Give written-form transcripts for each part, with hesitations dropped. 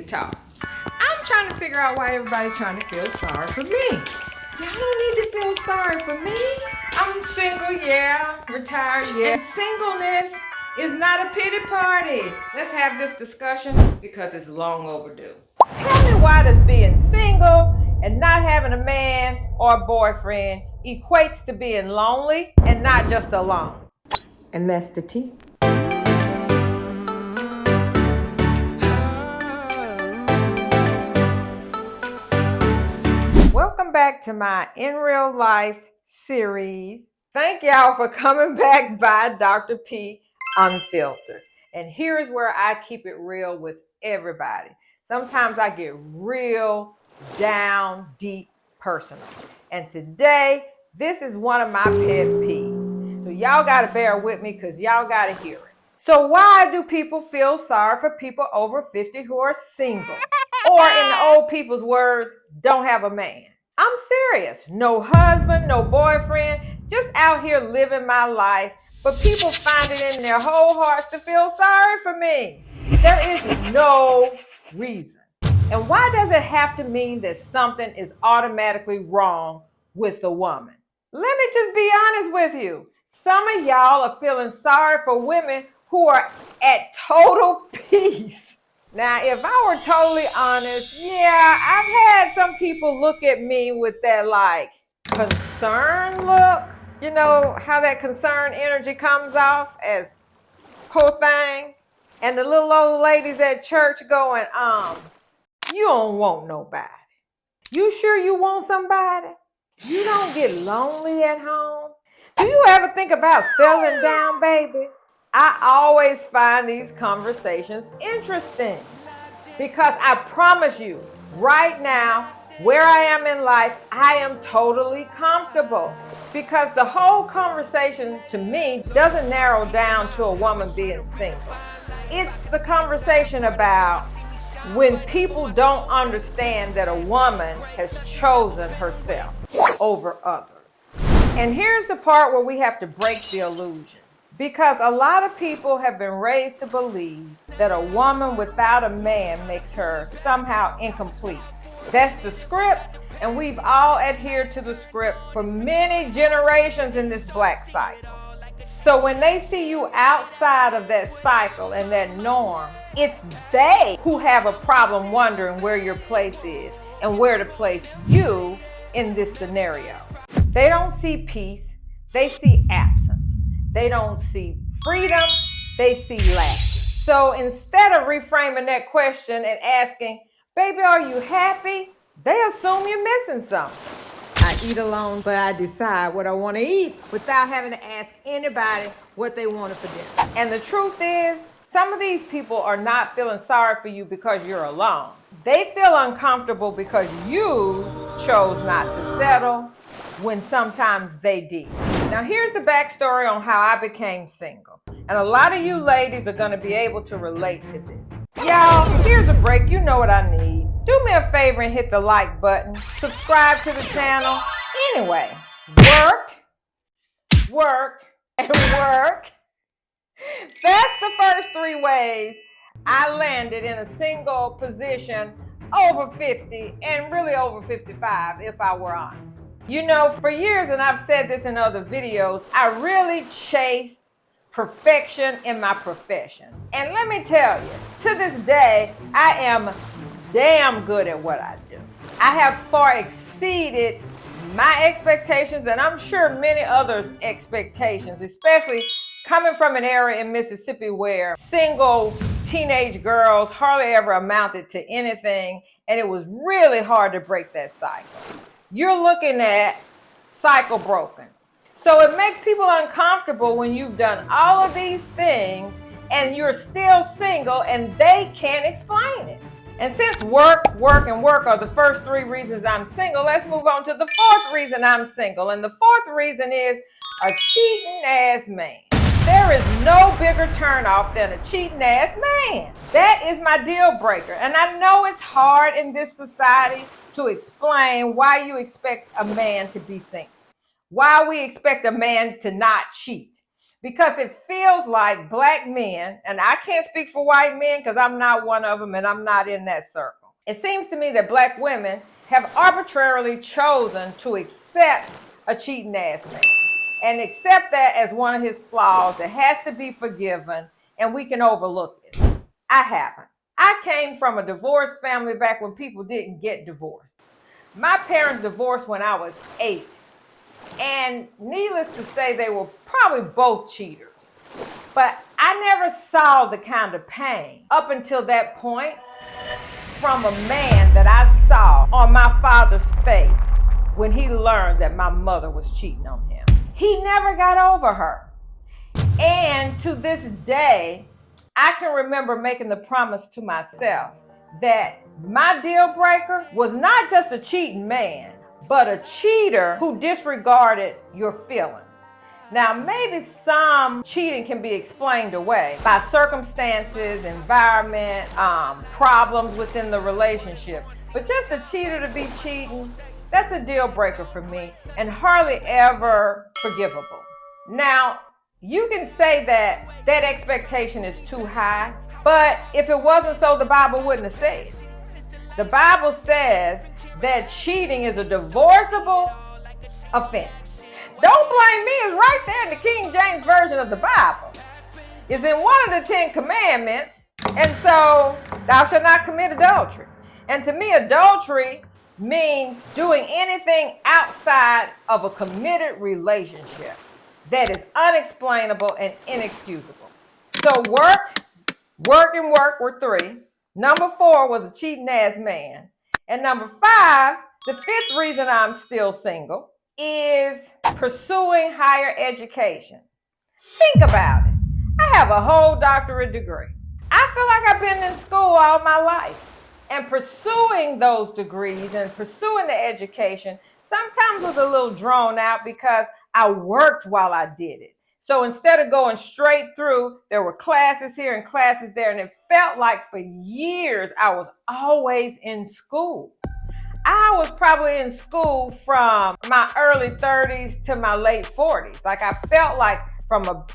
talk. I'm trying to figure out why everybody's trying to feel sorry for me. Y'all don't need to feel sorry for me. I'm single, yeah, retired, yeah. And singleness is not a pity party. Let's have this discussion because it's long overdue. Tell me, why does being single and not having a man or a boyfriend equates to being lonely and not just alone? And that's the tea. Welcome back to my In Real Life series. Thank y'all for coming back by Dr. P Unfiltered. And here's where I keep it real with everybody. Sometimes I get real down, deep, personal. And today, this is one of my pet peeves. So y'all got to bear with me because y'all got to hear it. So why do people feel sorry for people over 50 who are single? Or in the old people's words, don't have a man. I'm serious. No husband, no boyfriend, just out here living my life. But people find it in their whole hearts to feel sorry for me. There is no reason. And why does it have to mean that something is automatically wrong with the woman? Let me just be honest with you. Some of y'all are feeling sorry for women who are at total peace. Now, if I were totally honest, yeah, I've had some people look at me with that like concern look. You know how that concern energy comes off as poor thing? And the little old ladies at church going, you don't want nobody. You sure you want somebody? You don't get lonely at home? Do you ever think about settling down, baby? I always find these conversations interesting because I promise you, right now, where I am in life, I am totally comfortable because the whole conversation to me doesn't narrow down to a woman being single. It's the conversation about when people don't understand that a woman has chosen herself over others. And here's the part where we have to break the illusion. Because a lot of people have been raised to believe that a woman without a man makes her somehow incomplete. That's the script, and we've all adhered to the script for many generations in this black cycle. So when they see you outside of that cycle and that norm, it's they who have a problem wondering where your place is and where to place you in this scenario. They don't see peace, they see absence. They don't see freedom, they see lack. So instead of reframing that question and asking, baby, are you happy? They assume you're missing something. I eat alone, but I decide what I want to eat without having to ask anybody what they wanted for dinner. And the truth is, some of these people are not feeling sorry for you because you're alone. They feel uncomfortable because you chose not to settle when sometimes they did. Now here's the backstory on how I became single. And a lot of you ladies are going to be able to relate to this. Y'all, here's a break. You know what I need. Do me a favor and hit the like button. Subscribe to the channel. Anyway, work, and work. That's the first 3 ways I landed in a single position over 50 and really over 55 if I were honest. You know, for years, and I've said this in other videos, I really chased perfection in my profession. And let me tell you, to this day, I am damn good at what I do. I have far exceeded my expectations, and I'm sure many others' expectations, especially coming from an area in Mississippi where single teenage girls hardly ever amounted to anything, and it was really hard to break that cycle. You're looking at cycle broken. So it makes people uncomfortable when you've done all of these things and you're still single and they can't explain it. And since work are the first 3 reasons I'm single, let's move on to the 4th reason I'm single. And the 4th reason is a cheating ass man. There is no bigger turnoff than a cheating ass man. That is my deal breaker. And I know it's hard in this society to explain why you expect a man to be single, why we expect a man to not cheat. because it feels like black men, and I can't speak for white men because I'm not one of them and I'm not in that circle. It seems to me that black women have arbitrarily chosen to accept a cheating ass man and accept that as one of his flaws that has to be forgiven and we can overlook it. I haven't. I came from a divorced family back when people didn't get divorced. My parents divorced when I was 8. And needless to say, they were probably both cheaters. But I never saw the kind of pain up until that point from a man that I saw on my father's face when he learned that my mother was cheating on him. He never got over her. And to this day, I can remember making the promise to myself that my deal breaker was not just a cheating man, but a cheater who disregarded your feelings. Now, maybe some cheating can be explained away by circumstances, environment, problems within the relationship. But just a cheater to be cheating, that's a deal breaker for me and hardly ever forgivable. Now, you can say that that expectation is too high, but if it wasn't so, the Bible wouldn't have said it. The Bible says that cheating is a divorceable offense. Don't blame me, it's right there in the King James Version of the Bible. It's in one of the 10 commandments, and so thou shalt not commit adultery. And to me, adultery means doing anything outside of a committed relationship that is unexplainable and inexcusable. So work were 3. Number 4 was a cheating ass man. And number 5, the 5th reason I'm still single, is pursuing higher education. Think about it. I have a whole doctorate degree. I feel like I've been in school all my life. And pursuing those degrees and pursuing the education sometimes was a little drawn out because I worked while I did it. So instead of going straight through, there were classes here and classes there, and it felt like for years I was always in school. I was probably in school from my early 30s to my late 40s. Like I felt like from a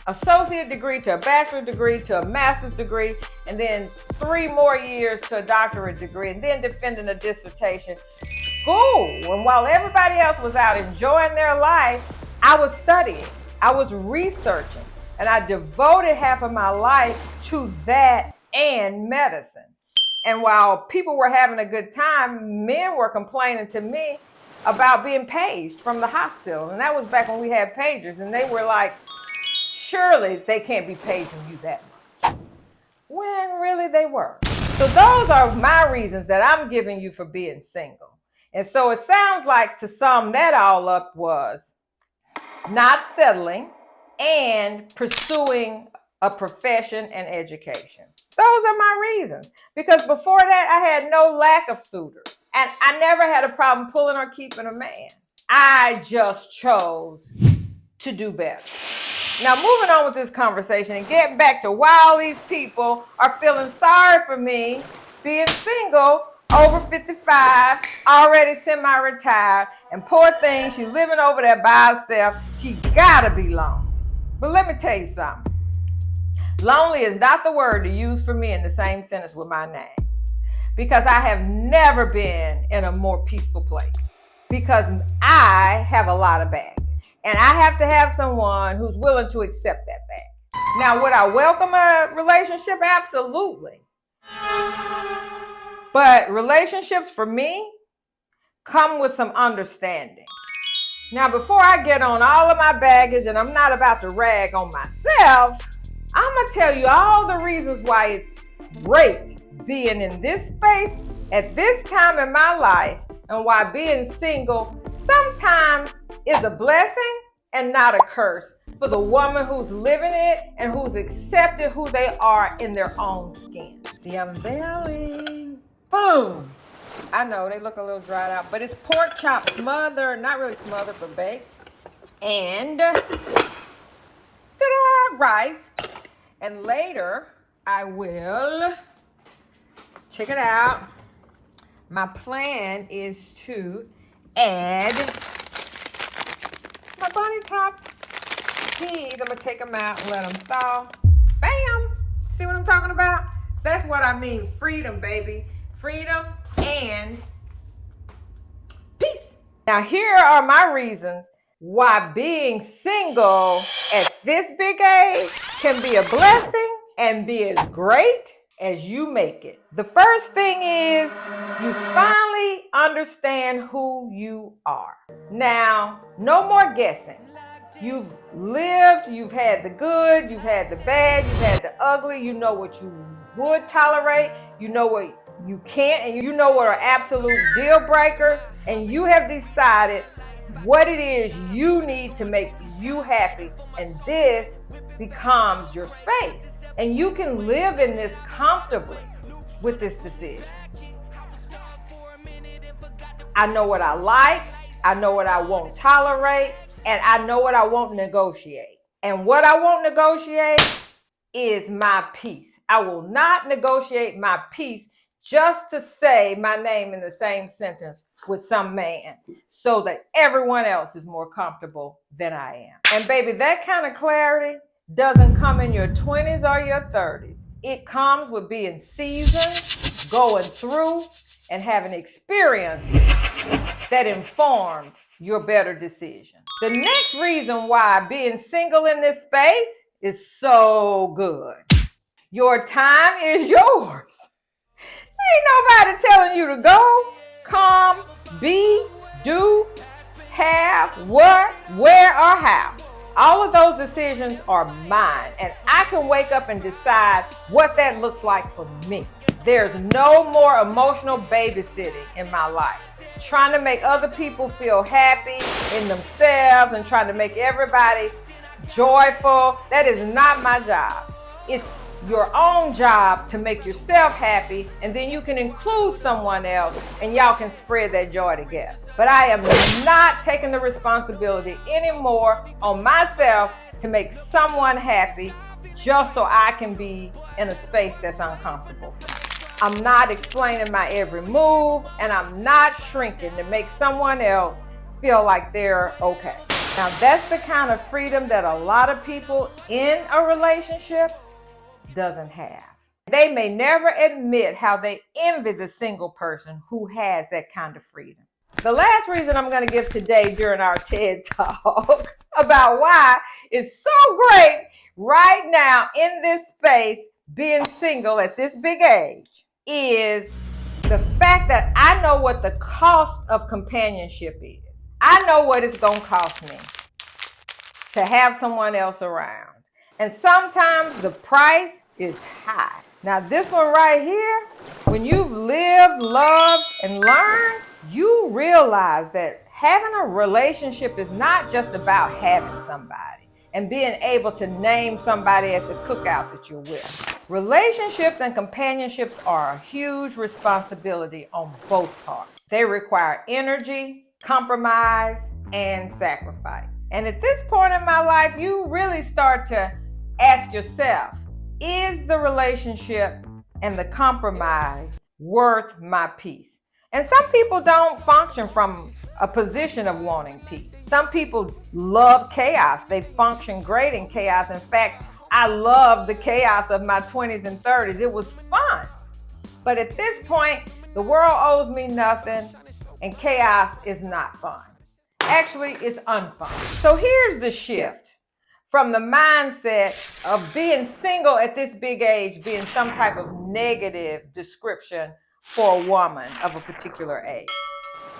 associate degree to a bachelor's degree to a master's degree, and then 3 more years to a doctorate degree, and then defending a dissertation. School. And while everybody else was out enjoying their life, I was studying. I was researching. And I devoted half of my life to that and medicine. And while people were having a good time, men were complaining to me about being paged from the hospital. And that was back when we had pagers. And they were like, surely they can't be paging you that much. When really they were. So those are my reasons that I'm giving you for being single. And so it sounds like to sum that all up was not settling and pursuing a profession and education. Those are my reasons. Because before that, I had no lack of suitors. And I never had a problem pulling or keeping a man. I just chose to do better. Now, moving on with this conversation and getting back to why all these people are feeling sorry for me being single, over 55, already semi-retired, and poor thing, she's living over there by herself. She gotta be lonely. But let me tell you something. Lonely is not the word to use for me in the same sentence with my name. Because I have never been in a more peaceful place. Because I have a lot of baggage. And I have to have someone who's willing to accept that baggage. Now, would I welcome a relationship? Absolutely. But relationships for me come with some understanding. Now, before I get on all of my baggage, and I'm not about to rag on myself, I'm going to tell you all the reasons why it's great being in this space at this time in my life, and why being single sometimes is a blessing and not a curse for the woman who's living it and who's accepted who they are in their own skin. The unveiling. Boom! I know they look a little dried out, but it's pork chop smothered, not really smothered, but baked. And ta-da, rice. And later, I will, check it out. My plan is to add my bunny top peas. I'm going to take them out and let them thaw. Bam! See what I'm talking about? That's what I mean. Freedom, baby. Freedom and peace. Now, here are my reasons why being single at this big age can be a blessing and be as great as you make it. The first thing is you finally understand who you are. Now, no more guessing. You've lived, you've had the good, you've had the bad, you've had the ugly. You know what you would tolerate, you know what you can't, and you know what are absolute deal breakers. And you have decided what it is you need to make you happy. And this becomes your space. And you can live in this comfortably with this decision. I know what I like, I know what I won't tolerate, and I know what I won't negotiate. And what I won't negotiate is my peace. I will not negotiate my peace just to say my name in the same sentence with some man so that everyone else is more comfortable than I am. And baby, that kind of clarity doesn't come in your 20s or your 30s. It comes with being seasoned, going through, and having experience that informed your better decision. The next reason why being single in this space is so good. Your time is yours. Ain't nobody telling you to go, come, be, do, have, what, where, or how. All of those decisions are mine, and I can wake up and decide what that looks like for me. There's no more emotional babysitting in my life. Trying to make other people feel happy in themselves and trying to make everybody joyful. That is not my job. It's your own job to make yourself happy, and then you can include someone else and y'all can spread that joy together. But I am not taking the responsibility anymore on myself to make someone happy just so I can be in a space that's uncomfortable. I'm not explaining my every move, and I'm not shrinking to make someone else feel like they're okay. Now, that's the kind of freedom that a lot of people in a relationship doesn't have. They may never admit how they envy the single person who has that kind of freedom. The last reason I'm going to give today during our TED Talk about why it's so great right now in this space, being single at this big age, is the fact that I know what the cost of companionship is. I know what it's going to cost me to have someone else around. And sometimes the price is high. Now this one right here, when you've lived, loved, and learned, you realize that having a relationship is not just about having somebody and being able to name somebody at the cookout that you're with. Relationships and companionships are a huge responsibility on both parts. They require energy, compromise, and sacrifice. And at this point in my life, you really start to ask yourself, is the relationship and the compromise worth my peace? And some people don't function from a position of wanting peace. Some people love chaos. They function great in chaos. In fact, I love the chaos of my 20s and 30s. It was fun. But at this point, the world owes me nothing, and chaos is not fun. Actually, it's unfun. So here's the shift from the mindset of being single at this big age being some type of negative description for a woman of a particular age.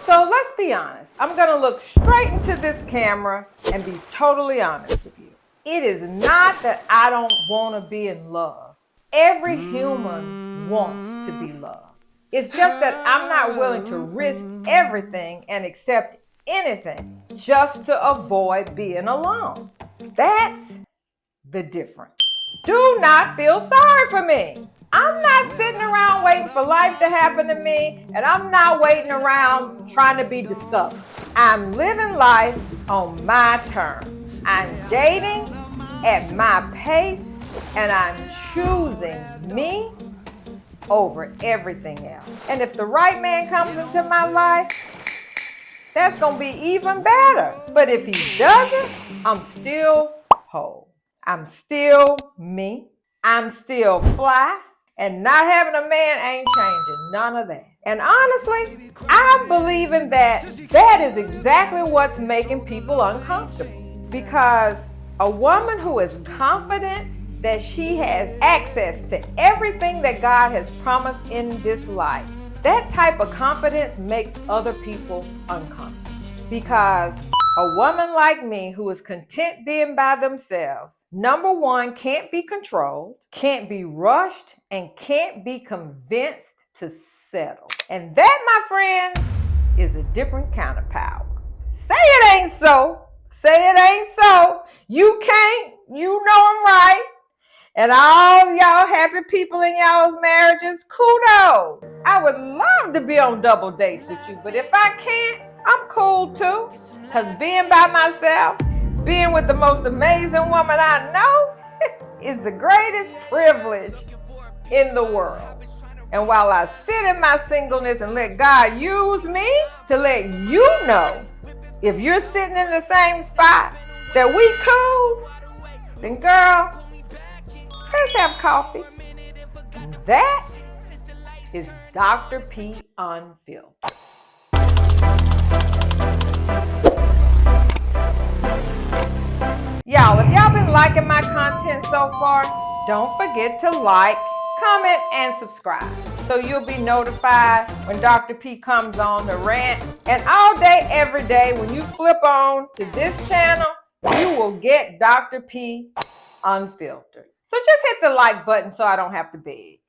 So let's be honest. I'm going to look straight into this camera and be totally honest with you. It is not that I don't want to be in love. Every human wants to be loved. It's just that I'm not willing to risk everything and accept anything just to avoid being alone. That's the difference. Do not feel sorry for me. I'm not sitting around waiting for life to happen to me, and I'm not waiting around trying to be discovered. I'm living life on my terms. I'm dating at my pace, and I'm choosing me over everything else. And if the right man comes into my life, that's going to be even better. But if he doesn't, I'm still household. I'm still me. I'm still fly. And not having a man ain't changing none of that. And honestly, I'm believing that is exactly what's making people uncomfortable. Because a woman who is confident that she has access to everything that God has promised in this life, that type of confidence makes other people uncomfortable. Because a woman like me who is content being by themselves, number one, can't be controlled, can't be rushed, and can't be convinced to settle. And that, my friends, is a different kind of power. Say it ain't so. Say it ain't so. You can't. You know I'm right. And all y'all happy people in y'all's marriages, kudos. I would love to be on double dates with you, but if I can't, I'm cool too. Because being by myself, being with the most amazing woman I know, is the greatest privilege in the world. And while I sit in my singleness and let God use me to let you know, if you're sitting in the same spot, that we cool, then girl, let's have coffee. And that is Dr. P Unfiltered. Y'all, if y'all been liking my content so far, don't forget to like, comment, and subscribe so you'll be notified when Dr. P comes on the rant. And all day, every day, when you flip on to this channel, you will get Dr. P Unfiltered. So just hit the like button so I don't have to beg.